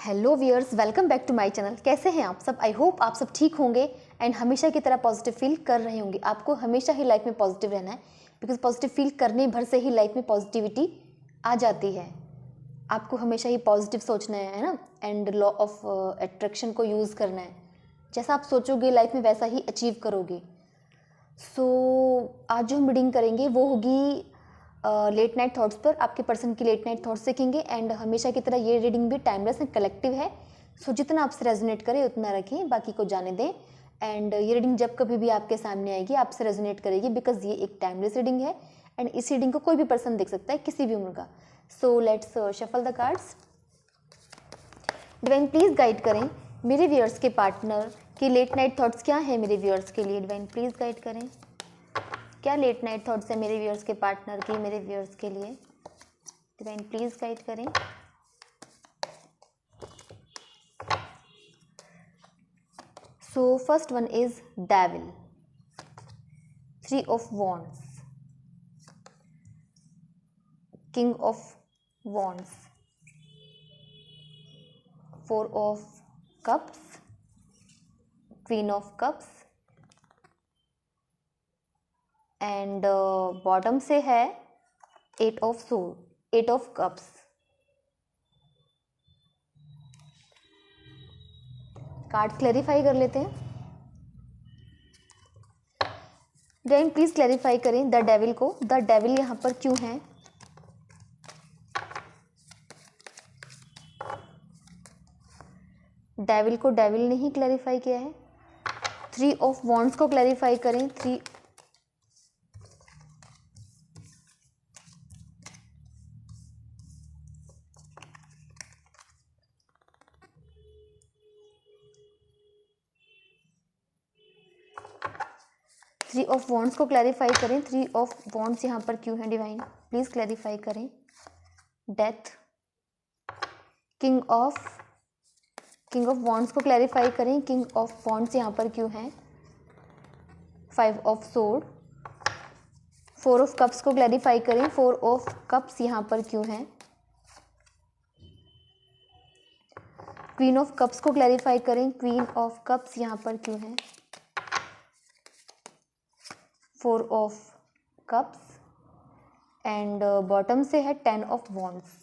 Hello viewers, welcome back to my channel. कैसे हैं आप सब? आई होप आप सब ठीक होंगे एंड हमेशा की तरह पॉजिटिव फील कर रहे होंगे। आपको हमेशा ही लाइफ में पॉजिटिव रहना है बिकॉज पॉजिटिव फील करने भर से ही लाइफ में पॉजिटिविटी आ जाती है। आपको हमेशा ही पॉजिटिव सोचना है ना, एंड लॉ ऑफ अट्रैक्शन को यूज़ करना है। जैसा आप सोचोगे लाइफ में वैसा ही अचीव करोगे। आज जो हम रीडिंग करेंगे वो होगी लेट नाइट थॉट्स पर। आपके पर्सन की लेट नाइट थॉट्स सीखेंगे एंड हमेशा की तरह ये रीडिंग भी टाइमलेस एंड कलेक्टिव है। जितना आपसे रेजोनेट करे उतना रखें, बाकी को जाने दें। एंड ये रीडिंग जब कभी भी आपके सामने आएगी आपसे रेजोनेट करेगी बिकॉज ये एक टाइमलेस रीडिंग है एंड इस रीडिंग को कोई भी पर्सन देख सकता है, किसी भी उम्र का। So let's shuffle the cards. Divine please guide करें मेरे व्यूअर्स के पार्टनर की लेट नाइट थॉट्स क्या है मेरे व्यूअर्स के लिए। डिवाइन प्लीज गाइड करें, क्या लेट नाइट थॉट्स है मेरे व्यूअर्स के पार्टनर की मेरे व्यूअर्स के लिए। डिवाइन प्लीज गाइड करें। So first one is devil, 3 of wands, king of wands, 4 of cups, queen of cups and bottom से है 8 of sword, 8 of cups। Card clarify कर लेते हैं। देन प्लीज क्लैरिफाई करें द डेविल को। The devil यहाँ पर क्यों है? डेविल को डेविल ने ही क्लैरिफाई किया है। 3 of wands को क्लैरिफाई करें। 3 of wands को क्लैरिफाई करें। 3 of wands यहाँ पर क्यों है? डिवाइन प्लीज क्लैरिफाई करें। डेथ, किंग ऑफ wands को क्लैरिफाई करें। किंग ऑफ wands यहाँ पर क्यों है? 5 of sword। 4 of cups को क्लैरिफाई करें। 4 of cups यहाँ पर क्यों है? क्वीन ऑफ कप्स को क्लैरिफाई करें। क्वीन ऑफ कप्स यहाँ पर क्यों है? 4 of cups एंड बॉटम से है 10 of wands।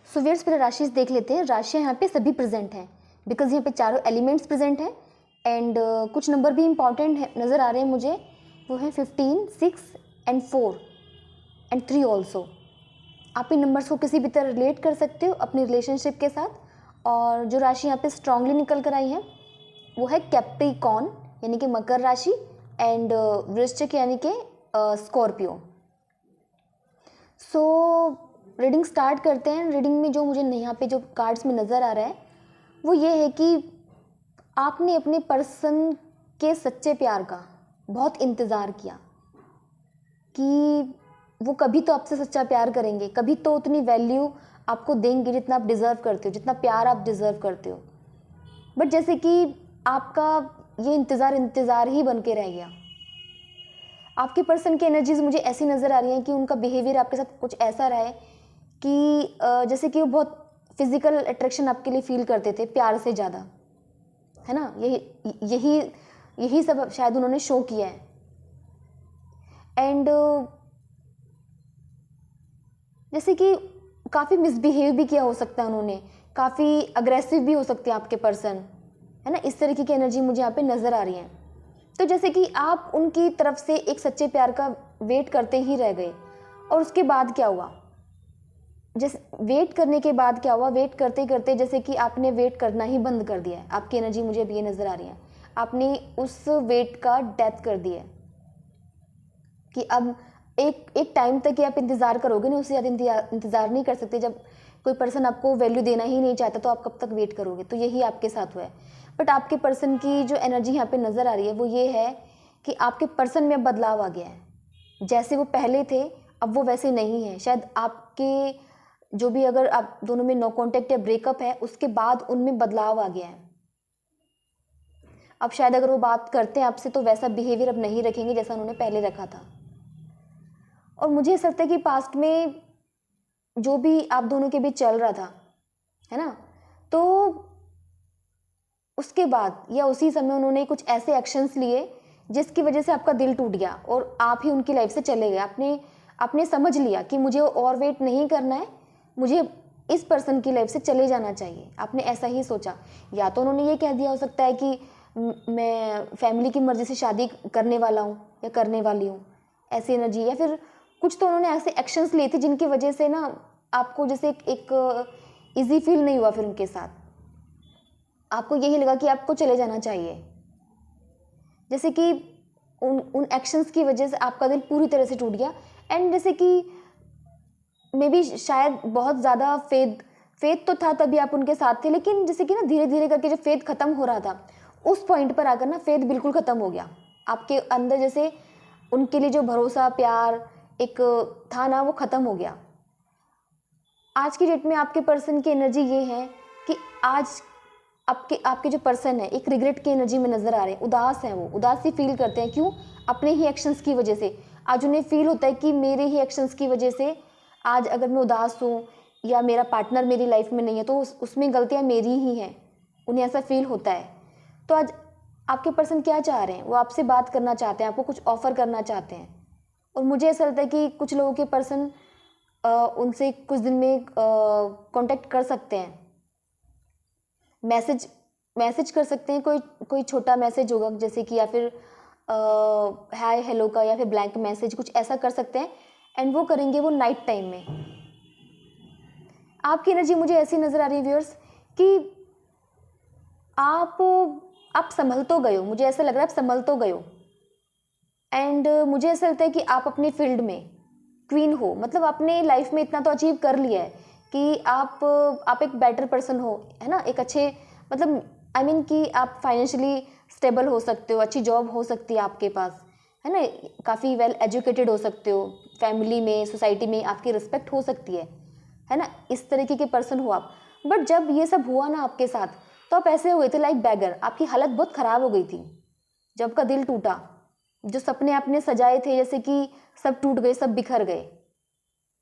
सो व्यूअर्स पहले राशि देख लेते हैं। राशियाँ यहाँ पे सभी प्रेजेंट हैं बिकॉज यहाँ पे चारों एलिमेंट्स प्रेजेंट हैं एंड कुछ नंबर भी इंपॉर्टेंट है नज़र आ रहे हैं मुझे, वो है 15, 6 एंड 4 एंड 3 ऑल्सो। आप इन नंबर्स को किसी भी तरह रिलेट कर सकते हो अपनी रिलेशनशिप के साथ। और जो राशि यहाँ पे स्ट्रांगली निकल कर आई है वो है कैप्रिकॉर्न यानी कि मकर राशि एंड वृश्चिक यानी कि स्कॉर्पियो। सो रीडिंग स्टार्ट करते हैं। रीडिंग में जो मुझे यहाँ पे जो कार्ड्स में नज़र आ रहा है वो ये है कि आपने अपने पर्सन के सच्चे प्यार का बहुत इंतज़ार किया कि वो कभी तो आपसे सच्चा प्यार करेंगे, कभी तो उतनी वैल्यू आपको देंगे जितना आप डिज़र्व करते हो, जितना प्यार आप डिज़र्व करते हो। बट जैसे कि आपका ये इंतज़ार ही बन के रह गया। आपके पर्सन की एनर्जीज मुझे ऐसी नज़र आ रही हैं कि उनका बिहेवियर आपके साथ कुछ ऐसा रहा है कि जैसे कि वो बहुत फिजिकल अट्रैक्शन आपके लिए फील करते थे प्यार से ज़्यादा, है ना। यही सब शायद उन्होंने शो किया है। एंड जैसे कि काफ़ी मिसबिहेव भी किया हो सकता है उन्होंने, काफ़ी अग्रेसिव भी हो सकते हैं आपके पर्सन, है ना। इस तरीके की एनर्जी मुझे यहाँ पे नज़र आ रही है। तो जैसे कि आप उनकी तरफ से एक सच्चे प्यार का वेट करते ही रह गए और उसके बाद क्या हुआ? जैसे वेट करने के बाद क्या हुआ? वेट करते करते जैसे कि आपने वेट करना ही बंद कर दिया है। आपकी एनर्जी मुझे अब ये नज़र आ रही है, आपने उस वेट का डेथ कर दिया है कि अब एक टाइम तक ही आप इंतज़ार करोगे ना, उससे ज़्यादा इंतज़ार नहीं कर सकते। जब कोई पर्सन आपको वैल्यू देना ही नहीं चाहता तो आप कब तक वेट करोगे? तो यही आपके साथ हुआ है। बट आपके पर्सन की जो एनर्जी यहाँ पे नज़र आ रही है वो ये है कि आपके पर्सन में अब बदलाव आ गया है। जैसे वो पहले थे अब वो वैसे नहीं है। शायद आपके जो भी अगर आप दोनों में नो कॉन्टेक्ट या ब्रेकअप है उसके बाद उनमें बदलाव आ गया है। अब शायद अगर वो बात करते हैं आपसे तो वैसा बिहेवियर अब नहीं रखेंगे जैसा उन्होंने पहले रखा था। और मुझे ऐसा लगता है कि पास्ट में जो भी आप दोनों के बीच चल रहा था, है ना, तो उसके बाद या उसी समय उन्होंने कुछ ऐसे एक्शंस लिए जिसकी वजह से आपका दिल टूट गया और आप ही उनकी लाइफ से चले गए। आपने समझ लिया कि मुझे और वेट नहीं करना है, मुझे इस पर्सन की लाइफ से चले जाना चाहिए। आपने ऐसा ही सोचा। या तो उन्होंने ये कह दिया हो सकता है कि मैं फैमिली की मर्जी से शादी करने वाला हूँ या करने वाली हूँ, ऐसी एनर्जी। या फिर कुछ तो उन्होंने ऐसे एक्शंस लिए थे जिनकी वजह से ना आपको जैसे एक ईजी फील नहीं हुआ। फिर उनके साथ आपको यही लगा कि आपको चले जाना चाहिए, जैसे कि उन एक्शंस की वजह से आपका दिल पूरी तरह से टूट गया। एंड जैसे कि मे बी शायद बहुत ज़्यादा फेथ तो था तभी आप उनके साथ थे, लेकिन जैसे कि ना धीरे धीरे करके जब फेथ खत्म हो रहा था उस पॉइंट पर आकर ना फेथ बिल्कुल ख़त्म हो गया आपके अंदर। जैसे उनके लिए जो भरोसा प्यार एक था ना वो ख़त्म हो गया। आज की डेट में आपके पर्सन की एनर्जी ये है कि आज आपके जो पर्सन है एक रिग्रेट की एनर्जी में नज़र आ रहे हैं, उदास हैं, वो उदास ही फील करते हैं। क्यों? अपने ही एक्शंस की वजह से। आज उन्हें फील होता है कि मेरे ही एक्शंस की वजह से आज अगर मैं उदास हूँ या मेरा पार्टनर मेरी लाइफ में नहीं है तो उसमें गलतियाँ मेरी ही हैं, उन्हें ऐसा फील होता है। तो आज आपके पर्सन क्या चाह रहे हैं? वो आपसे बात करना चाहते हैं, आपको कुछ ऑफर करना चाहते हैं। और मुझे ऐसा लगता है कि कुछ लोगों के पर्सन उनसे कुछ दिन में कांटेक्ट कर सकते हैं, मैसेज कर सकते हैं। कोई छोटा मैसेज होगा जैसे कि, या फिर हाय हेलो का, या फिर ब्लैंक मैसेज, कुछ ऐसा कर सकते हैं। एंड वो करेंगे वो नाइट टाइम में। आपकी एनर्जी मुझे ऐसी नज़र आ रही है व्यूअर्स कि आप संभल तो गए हो, मुझे ऐसा लग रहा है आप संभल तो गए हो। एंड मुझे ऐसा लगता है कि आप अपनी फील्ड में क्वीन हो, मतलब अपने लाइफ में इतना तो अचीव कर लिया है कि आप एक बेटर पर्सन हो, है ना, एक अच्छे मतलब आई मीन कि आप फाइनेंशियली स्टेबल हो सकते हो, अच्छी जॉब हो सकती है आपके पास, है ना, काफ़ी वेल एजुकेटेड हो सकते हो, फैमिली में सोसाइटी में आपकी रिस्पेक्ट हो सकती है ना, इस तरीके के पर्सन हो आप। बट जब ये सब हुआ ना आपके साथ तो आप ऐसे हुए थे लाइक बैगर, आपकी हालत बहुत ख़राब हो गई थी। जब आपका दिल टूटा, जो सपने आपने सजाए थे जैसे कि सब टूट गए, सब बिखर गए।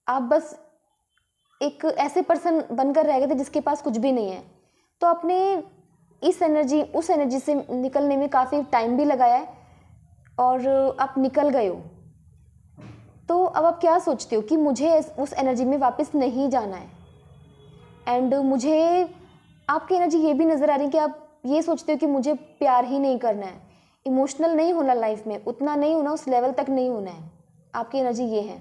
आप बस एक ऐसे पर्सन बनकर रह गए थे जिसके पास कुछ भी नहीं है। तो आपने उस एनर्जी से निकलने में काफ़ी टाइम भी लगाया है और आप निकल गए हो। तो अब आप क्या सोचते हो कि मुझे उस एनर्जी में वापस नहीं जाना है। एंड मुझे आपकी एनर्जी ये भी नज़र आ रही है कि आप ये सोचते हो कि मुझे प्यार ही नहीं करना है, इमोशनल नहीं होना लाइफ में, उतना नहीं होना, उस लेवल तक नहीं होना है। आपकी एनर्जी ये है।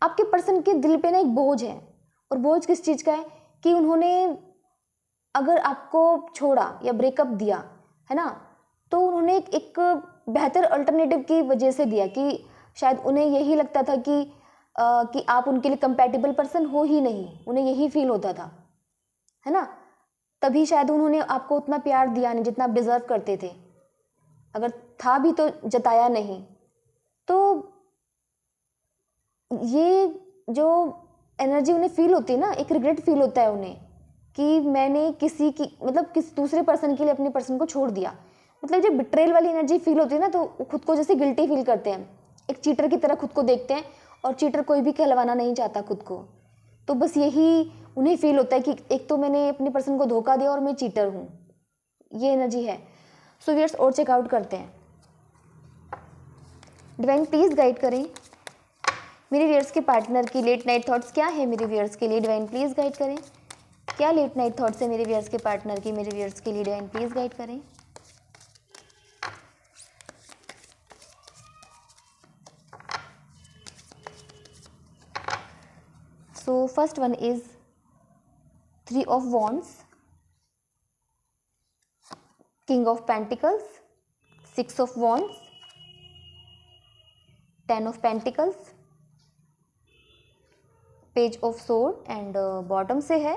आपके पर्सन के दिल पे ना एक बोझ है, और बोझ किस चीज़ का है कि उन्होंने अगर आपको छोड़ा या ब्रेकअप दिया, है ना, तो उन्होंने एक बेहतर अल्टरनेटिव की वजह से दिया कि शायद उन्हें यही लगता था कि आप उनके लिए कंपैटिबल पर्सन हो ही नहीं, उन्हें यही फील होता था, है ना। तभी शायद उन्होंने आपको उतना प्यार दिया नहीं जितना आप डिज़र्व करते थे, अगर था भी तो जताया नहीं। तो ये जो एनर्जी उन्हें फील होती है ना, एक रिग्रेट फील होता है उन्हें कि मैंने किसी दूसरे पर्सन के लिए अपने पर्सन को छोड़ दिया। मतलब जब बिट्रेल वाली एनर्जी फील होती है ना तो खुद को जैसे गिल्टी फील करते हैं, एक चीटर की तरह खुद को देखते हैं, और चीटर कोई भी कहलवाना नहीं चाहता खुद को। तो बस यही उन्हें फील होता है कि एक तो मैंने अपने पर्सन को धोखा दिया और मैं चीटर हूँ, ये एनर्जी है। सो व्यूअर्स और चेकआउट करते हैं। डिवाइन प्लीज़ गाइड करें मेरे व्यूअर्स के पार्टनर की लेट नाइट थॉट्स क्या है मेरे व्यूअर्स के लिए। डिवाइन प्लीज़ गाइड करें, क्या लेट नाइट थॉट्स है मेरे व्यूअर्स के पार्टनर की मेरे व्यूअर्स के लिए। डिवाइन प्लीज़ गाइड करें। So first one is 3 of Wands, King of Pentacles, 6 of Wands, 10 of Pentacles, Page of Sword and bottom से है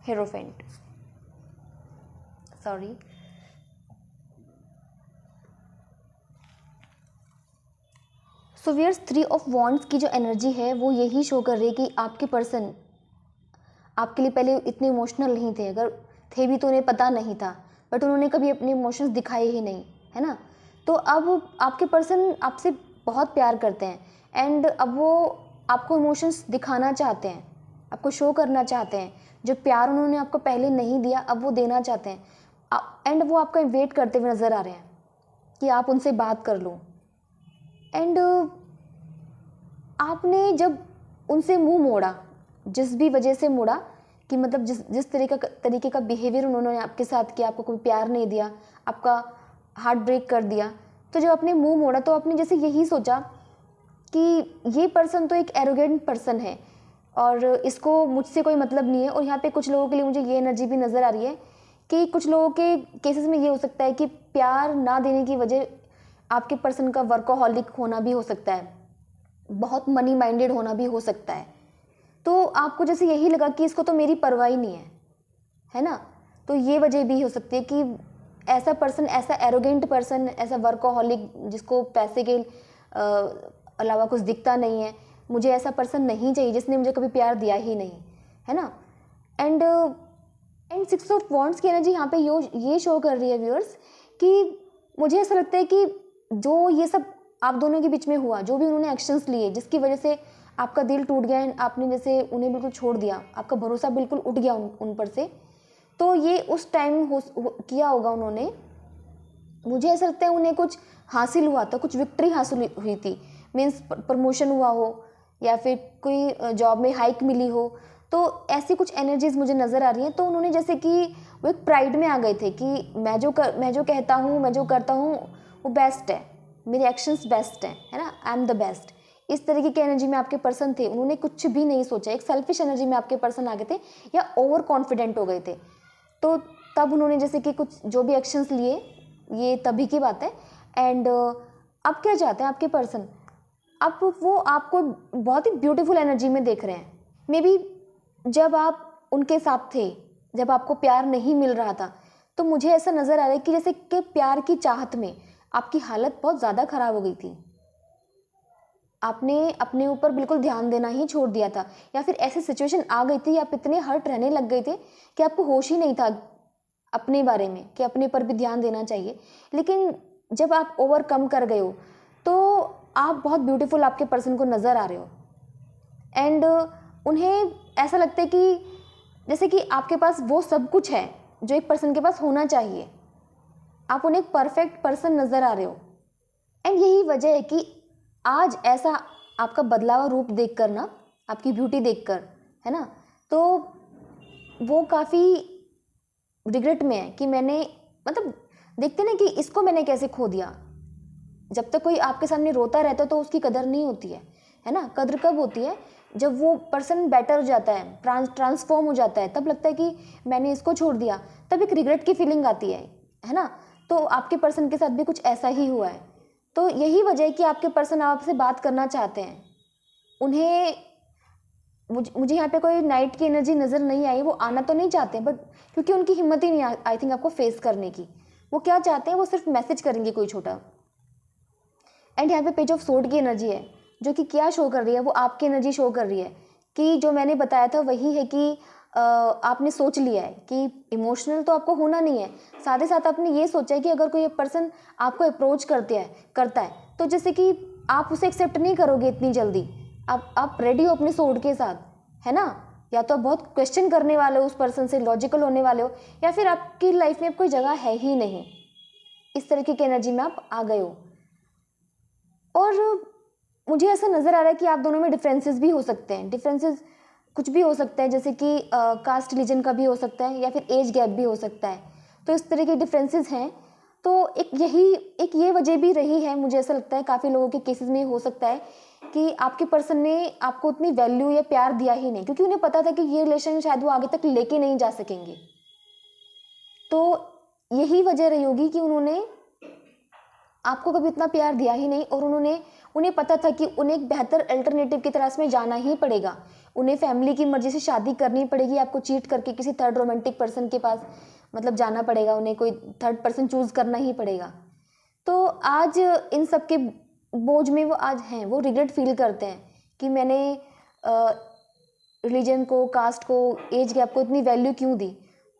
Hierophant, sorry. So viewers 3 of wands की जो एनर्जी है वो यही शो कर रही है कि आपके पर्सन आपके लिए पहले इतने इमोशनल नहीं थे, अगर थे भी तो उन्हें पता नहीं था, बट उन्होंने कभी अपने इमोशंस दिखाए ही नहीं, है ना। तो अब आपके पर्सन आपसे बहुत प्यार करते हैं एंड अब वो आपको इमोशंस दिखाना चाहते हैं, आपको शो करना चाहते हैं। जो प्यार उन्होंने आपको पहले नहीं दिया अब वो देना चाहते हैं एंड वो आपका वेट करते हुए नज़र आ रहे हैं कि आप उनसे बात कर लो। एंड आपने जब उनसे मुंह मोड़ा, जिस भी वजह से मोड़ा कि मतलब जिस तरीके का बिहेवियर उन्होंने आपके साथ किया, आपको कोई प्यार नहीं दिया, आपका हार्ट ब्रेक कर दिया, तो जब आपने मुंह मोड़ा तो आपने जैसे यही सोचा कि ये पर्सन तो एक एरोगेंट पर्सन है और इसको मुझसे कोई मतलब नहीं है। और यहाँ पे कुछ लोगों के लिए मुझे ये एनर्जी भी नज़र आ रही है कि कुछ लोगों के केसेस में ये हो सकता है कि प्यार ना देने की वजह आपके पर्सन का वर्कोहॉलिक होना भी हो सकता है, बहुत मनी माइंडेड होना भी हो सकता है। तो आपको जैसे यही लगा कि इसको तो मेरी परवाह ही नहीं है ना। तो ये वजह भी हो सकती है कि ऐसा पर्सन, ऐसा एरोगेंट पर्सन, ऐसा वर्कोहॉलिक जिसको पैसे के अलावा कुछ दिखता नहीं है, मुझे ऐसा पर्सन नहीं चाहिए जिसने मुझे कभी प्यार दिया ही नहीं, है ना। एंड 6 ऑफ वॉन्ड्स की एनर्जी यहाँ पे ये शो कर रही है व्यूअर्स कि मुझे ऐसा लगता है कि जो ये सब आप दोनों के बीच में हुआ, जो भी उन्होंने एक्शंस लिए जिसकी वजह से आपका दिल टूट गया एंड आपने जैसे उन्हें बिल्कुल छोड़ दिया, आपका भरोसा बिल्कुल उठ गया उन पर से, तो ये उस टाइम किया होगा उन्होंने। मुझे ऐसा लगता है उन्हें कुछ हासिल हुआ था, कुछ विक्ट्री हासिल हुई थी, मीन्स प्रमोशन हुआ हो या फिर कोई जॉब में हाइक मिली हो, तो ऐसी कुछ एनर्जीज मुझे नज़र आ रही हैं। तो उन्होंने जैसे कि वो एक प्राइड में आ गए थे कि मैं जो कहता हूँ, मैं जो करता हूँ वो बेस्ट है, मेरे एक्शंस बेस्ट हैं, है ना, आई एम द बेस्ट। इस तरीके की एनर्जी में आपके पर्सन थे, उन्होंने कुछ भी नहीं सोचा, एक सेल्फिश एनर्जी में आपके पर्सन आ गए थे या ओवर कॉन्फिडेंट हो गए थे। तो तब उन्होंने जैसे कि कुछ जो भी एक्शंस लिए, ये तभी की बात है। एंड अब क्या चाहते हैं आपके पर्सन, अब वो आपको बहुत ही ब्यूटीफुल एनर्जी में देख रहे हैं। मे बी जब आप उनके साथ थे, जब आपको प्यार नहीं मिल रहा था, तो मुझे ऐसा नज़र आ रहा है कि जैसे कि प्यार की चाहत में आपकी हालत बहुत ज़्यादा ख़राब हो गई थी, आपने अपने ऊपर बिल्कुल ध्यान देना ही छोड़ दिया था, या फिर ऐसी सिचुएशन आ गई थी, आप इतने हर्ट रहने लग गए थे कि आपको होश ही नहीं था अपने बारे में कि अपने पर भी ध्यान देना चाहिए। लेकिन जब आप ओवरकम कर गए हो तो आप बहुत ब्यूटीफुल आपके पर्सन को नज़र आ रहे हो एंड उन्हें ऐसा लगता है कि जैसे कि आपके पास वो सब कुछ है जो एक पर्सन के पास होना चाहिए, आप उन्हें एक परफेक्ट पर्सन नज़र आ रहे हो। एंड यही वजह है कि आज ऐसा आपका बदलावा रूप देखकर ना, आपकी ब्यूटी देखकर, है ना, तो वो काफ़ी रिग्रेट में है कि मैंने, मतलब देखते ना कि इसको मैंने कैसे खो दिया। जब तक कोई आपके सामने रोता रहता है तो उसकी कदर नहीं होती है ना। कदर कब होती है, जब वो पर्सन बेटर हो जाता है, ट्रांसफॉर्म हो जाता है, तब लगता है कि मैंने इसको छोड़ दिया, तब एक रिग्रेट की फीलिंग आती है ना। तो आपके पर्सन के साथ भी कुछ ऐसा ही हुआ है। तो यही वजह है कि आपके पर्सन आपसे बात करना चाहते हैं। उन्हें मुझे यहाँ पे कोई नाइट की एनर्जी नज़र नहीं आई, वो आना तो नहीं चाहते बट क्योंकि उनकी हिम्मत ही नहीं आई थिंक आपको फेस करने की। वो क्या चाहते हैं, वो सिर्फ मैसेज करेंगे कोई छोटा। एंड यहाँ पे पेज ऑफ सोर्ड की एनर्जी है जो कि क्या शो कर रही है, वो आपकी एनर्जी शो कर रही है कि जो मैंने बताया था वही है कि आपने सोच लिया है कि इमोशनल तो आपको होना नहीं है, साथ ही साथ आपने ये सोचा है कि अगर कोई पर्सन आपको अप्रोच करता है तो जैसे कि आप उसे एक्सेप्ट नहीं करोगे इतनी जल्दी। आप रेडी हो अपने सोर्ड के साथ, है ना। या तो आप बहुत क्वेश्चन करने वाले हो उस पर्सन से, लॉजिकल होने वाले हो, या फिर आपकी लाइफ में कोई जगह है ही नहीं, इस तरीके की एनर्जी में आप आ गए हो। और मुझे ऐसा नज़र आ रहा है कि आप दोनों में डिफरेंसेस भी हो सकते हैं, डिफरेंसेस कुछ भी हो सकता है, जैसे कि कास्ट रिलीजन का भी हो सकता है या फिर एज गैप भी हो सकता है। तो इस तरह के डिफरेंसेस हैं। तो एक ये वजह भी रही है, मुझे ऐसा लगता है काफ़ी लोगों के केसेस में हो सकता है कि आपके पर्सन ने आपको उतनी वैल्यू या प्यार दिया ही नहीं, क्योंकि उन्हें पता था कि ये रिलेशन शायद वो आगे तक लेके नहीं जा सकेंगे। तो यही वजह रही होगी कि उन्होंने आपको कभी इतना प्यार दिया ही नहीं, और उन्हें पता था कि उन्हें एक बेहतर अल्टरनेटिव की तलाश में जाना ही पड़ेगा। उन्हें फैमिली की मर्जी से शादी करनी पड़ेगी, आपको चीट करके किसी थर्ड रोमांटिक पर्सन के पास मतलब जाना पड़ेगा, उन्हें कोई थर्ड पर्सन चूज करना ही पड़ेगा। तो आज इन सब के बोझ में वो आज हैं, वो रिग्रेट फील करते हैं कि मैंने रिलीजन को, कास्ट को, एज गैप को इतनी वैल्यू क्यों दी।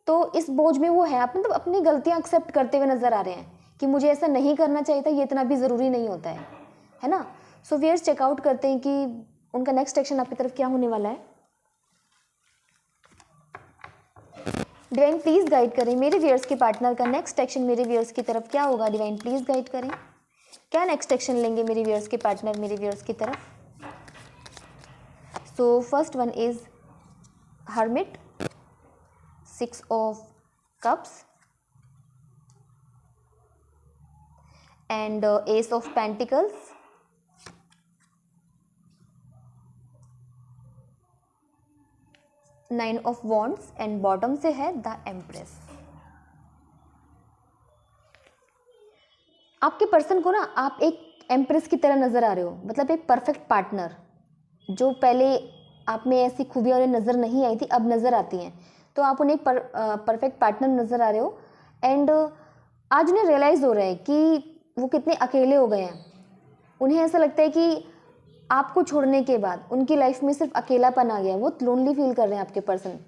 तो इस बोझ में वो है, आप मतलब अपनी गलतियां एक्सेप्ट करते हुए नजर आ रहे हैं कि मुझे ऐसा नहीं करना चाहिए था, ये इतना भी ज़रूरी नहीं होता है ना। सो व्यूअर्स चेकआउट करते हैं कि उनका नेक्स्ट एक्शन आपकी तरफ क्या होने वाला है। डिवाइन प्लीज गाइड करें मेरे व्यूअर्स के पार्टनर का नेक्स्ट एक्शन मेरे व्यूअर्स की तरफ क्या होगा। डिवाइन प्लीज गाइड करें, क्या नेक्स्ट एक्शन लेंगे मेरे व्यूअर्स के पार्टनर मेरे व्यूअर्स की तरफ। So first one is hermit, 6 of cups and S of pentacles, 9 of wands and bottom से है द एम्प्रेस। आपके पर्सन को ना आप एक एम्प्रेस की तरह नज़र आ रहे हो, मतलब एक परफेक्ट पार्टनर। जो पहले आप में ऐसी खूबियाँ उन्हें नज़र नहीं आई थी अब नज़र आती हैं, तो आप उन्हें एक परफेक्ट पार्टनर नज़र आ रहे हो। एंड आज उन्हें रियलाइज़ हो रहा है कि वो कितने अकेले हो गए हैं। उन्हें ऐसा लगता है कि आपको छोड़ने के बाद उनकी लाइफ में सिर्फ अकेलापन आ गया है, वो लोनली फील कर रहे हैं आपके पर्सन।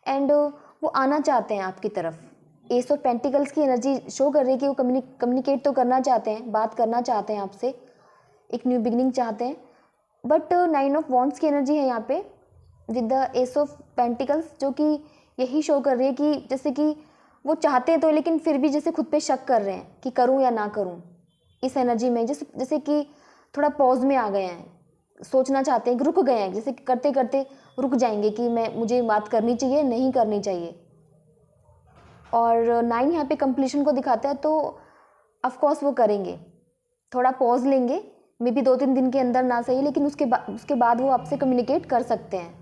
एंड वो आना चाहते हैं आपकी तरफ। एस ऑफ पेंटिकल्स की एनर्जी शो कर रही है कि वो कम्युनिकेट तो करना चाहते हैं, बात करना चाहते हैं आपसे, एक न्यू बिगनिंग चाहते हैं। बट 9 ऑफ वॉन्ड्स की एनर्जी है यहाँ पे with the S of pentacles, जो कि यही शो कर रही है कि जैसे कि वो चाहते हैं तो, लेकिन फिर भी जैसे खुद पे शक कर रहे हैं कि करूँ या ना करूँ। इस एनर्जी में जैसे कि थोड़ा पॉज में आ गए हैं, सोचना चाहते हैं, रुक गए हैं, जैसे करते करते रुक जाएंगे कि मुझे बात करनी चाहिए नहीं करनी चाहिए। और 9 यहाँ पे कंप्लीशन को दिखाता है, तो ऑफकोर्स वो करेंगे, थोड़ा पॉज लेंगे, मे बी 2-3 दिन के अंदर ना सही, लेकिन उसके बाद वो आपसे कम्युनिकेट कर सकते हैं,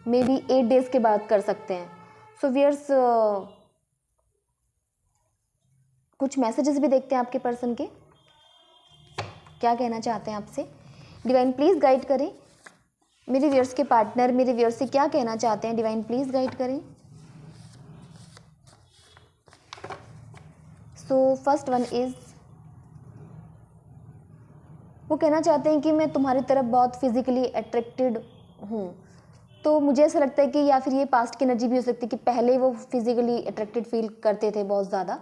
मे बी 8 डेज के बाद कर सकते हैं। सो व्यूअर्स कुछ मैसेजेस भी देखते हैं आपके पर्सन के, क्या कहना चाहते हैं आपसे। डिवाइन प्लीज़ गाइड करें मेरे व्यूअर्स के पार्टनर मेरे व्यूअर्स से क्या कहना चाहते हैं। डिवाइन प्लीज़ गाइड करें। सो फर्स्ट वन इज़, वो कहना चाहते हैं कि मैं तुम्हारी तरफ बहुत फिजिकली अट्रैक्टेड हूँ। तो मुझे ऐसा लगता है कि या फिर ये पास्ट की एनर्जी भी हो सकती है कि पहले वो फिजिकली अट्रैक्टेड फील करते थे बहुत ज़्यादा।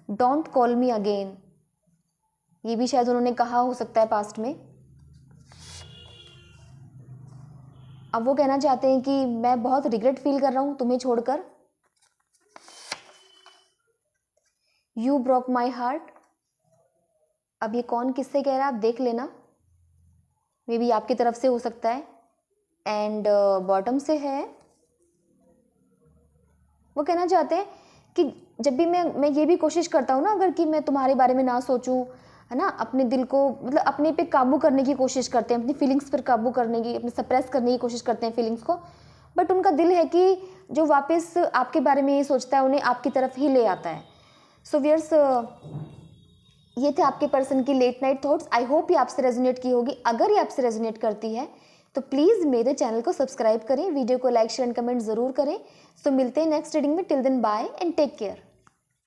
डोंट कॉल मी अगेन, ये भी शायद उन्होंने कहा हो सकता है पास्ट में। अब वो कहना चाहते हैं कि मैं बहुत रिग्रेट फील कर रहा हूँ तुम्हें छोड़कर। यू ब्रोक माई हार्ट, अब ये कौन किससे कह रहा है आप देख लेना, मे बी आपकी तरफ से हो सकता है। एंड बॉटम से है, वो कहना चाहते हैं कि जब भी मैं ये भी कोशिश करता हूँ ना, अगर कि मैं तुम्हारे बारे में ना सोचूं, है ना, अपने दिल को मतलब अपने पे काबू करने की कोशिश करते हैं, अपनी फीलिंग्स पर काबू करने की, अपने सप्रेस करने की कोशिश करते हैं फीलिंग्स को। बट उनका दिल है कि जो वापस आपके बारे में ये सोचता है उन्हें आपकी तरफ ही ले आता है। सो व्यूअर्स ये थे आपके पर्सन की late night thoughts. I hope ये आपसे रेजोनेट की होगी। अगर ये आपसे रेजोनेट करती है तो प्लीज़ मेरे चैनल को सब्सक्राइब करें, वीडियो को लाइक शेयर एंड कमेंट ज़रूर करें। सो मिलते हैं नेक्स्ट रीडिंग में। Till then bye and take care.